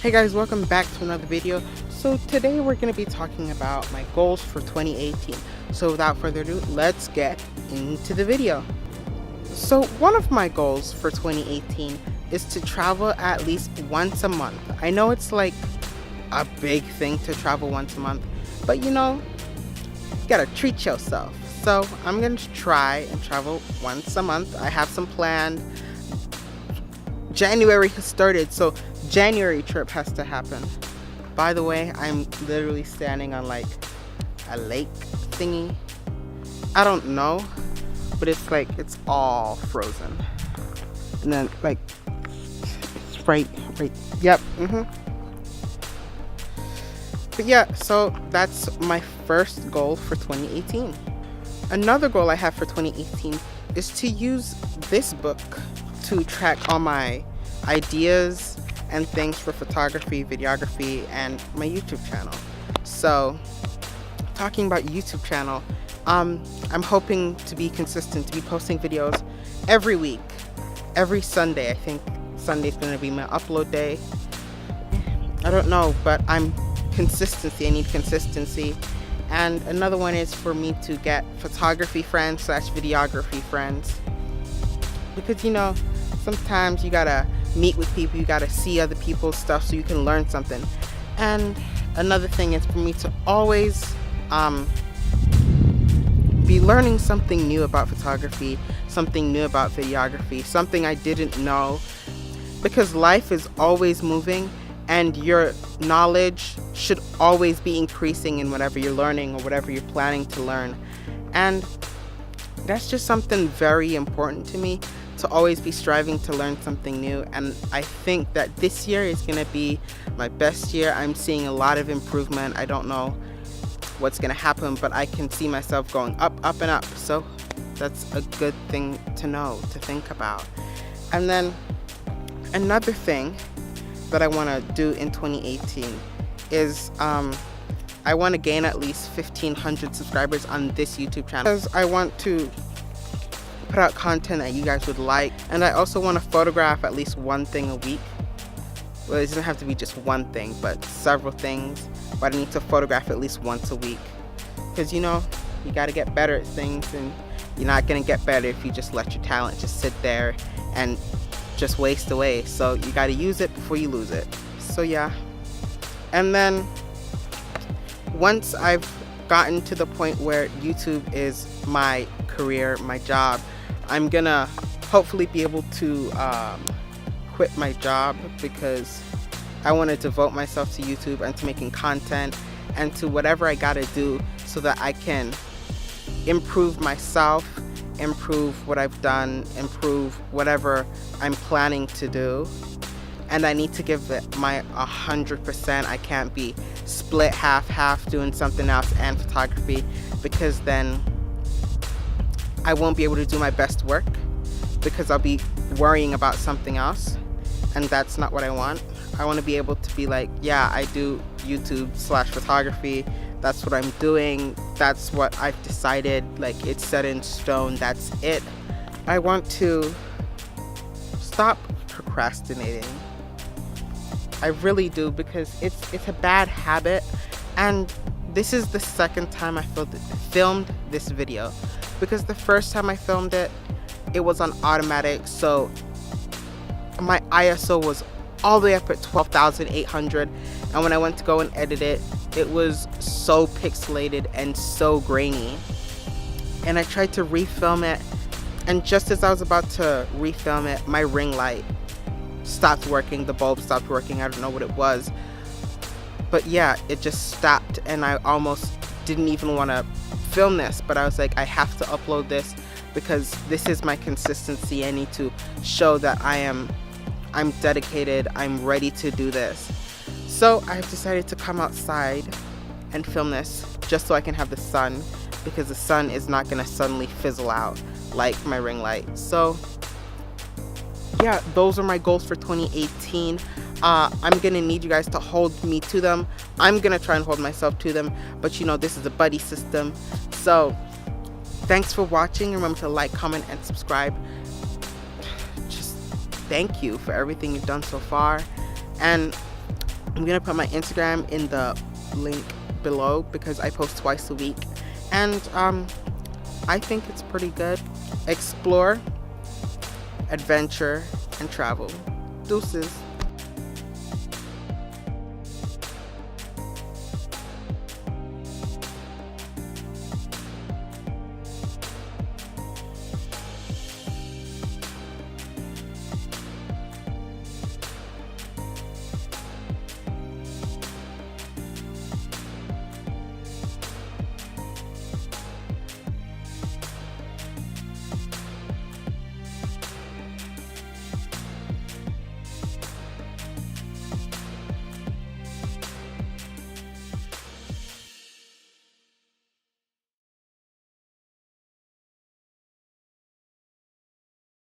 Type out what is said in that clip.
Hey guys, welcome back to another video. So today we're going to be talking about my goals for 2018. So without further ado, let's get into the video. So one of my goals for 2018 is to travel at least once a month. I know it's like a big thing to travel once a month, but you gotta treat yourself. So I'm going to try and travel once a month. I have some planned. January has started, so January trip has to happen. By the way, I'm literally standing on like a lake thingy. I don't know, but it's like it's all frozen. And then like it's right. Yep. But yeah, so that's my first goal for 2018. Another goal I have for 2018 is to use this book to track all my ideas and things for photography, videography, and my YouTube channel. So talking about YouTube channel, I'm hoping to be consistent, to be posting videos every week, every Sunday. I think Sunday's gonna be my upload day. I don't know, but I need consistency. And another one is for me to get photography friends / videography friends, because sometimes you gotta meet with people, you gotta see other people's stuff so you can learn something. And another thing is for me to always be learning something new about photography, something new about videography, something I didn't know, because life is always moving and your knowledge should always be increasing in whatever you're learning or whatever you're planning to learn. And that's just something very important to me, to always be striving to learn something new. And I think that this year is going to be my best year. I'm seeing a lot of improvement. I don't know what's going to happen, but I can see myself going up, up, and up. So that's a good thing to know, to think about. And then another thing that I want to do in 2018 is I want to gain at least 1,500 subscribers on this YouTube channel, because I want to put out content that you guys would like. And I also want to photograph at least one thing a week. Well, it doesn't have to be just one thing, but several things. But I need to photograph at least once a week, because you got to get better at things, and you're not going to get better if you just let your talent just sit there and just waste away. So you got to use it before you lose it. So yeah. And then once I've gotten to the point where YouTube is my career, my job, I'm gonna hopefully be able to quit my job, because I want to devote myself to YouTube and to making content and to whatever I gotta do so that I can improve myself, improve what I've done, improve whatever I'm planning to do. And I need to give it my 100%. I can't be split half doing something else and photography, because then I won't be able to do my best work, because I'll be worrying about something else, and that's not what I want. I want to be able to be like, yeah, I do YouTube / photography. That's what I'm doing. That's what I've decided. Like, it's set in stone. That's it. I want to stop procrastinating. I really do, because it's a bad habit. And this is the second time I filmed this video, because the first time I filmed it, it was on automatic. So my ISO was all the way up at 12,800. And when I went to go and edit it, it was so pixelated and so grainy. And I tried to refilm it, and just as I was about to refilm it, my ring light stopped working, the bulb stopped working. I don't know what it was, but yeah, it just stopped, and I almost didn't even want to film this, but I was like, I have to upload this, because this is my consistency. I need to show that I'm dedicated, I'm ready to do this. So I've decided to come outside and film this, just so I can have the sun, because the sun is not going to suddenly fizzle out like my ring light. So yeah, those are my goals for 2018. I'm gonna need you guys to hold me to them. I'm gonna try and hold myself to them, but this is a buddy system. So thanks for watching. Remember to like, comment, and subscribe. Just thank you for everything you've done so far. And I'm gonna put my Instagram in the link below because I post twice a week, and I think it's pretty good. Explore, adventure, and travel. Deuces.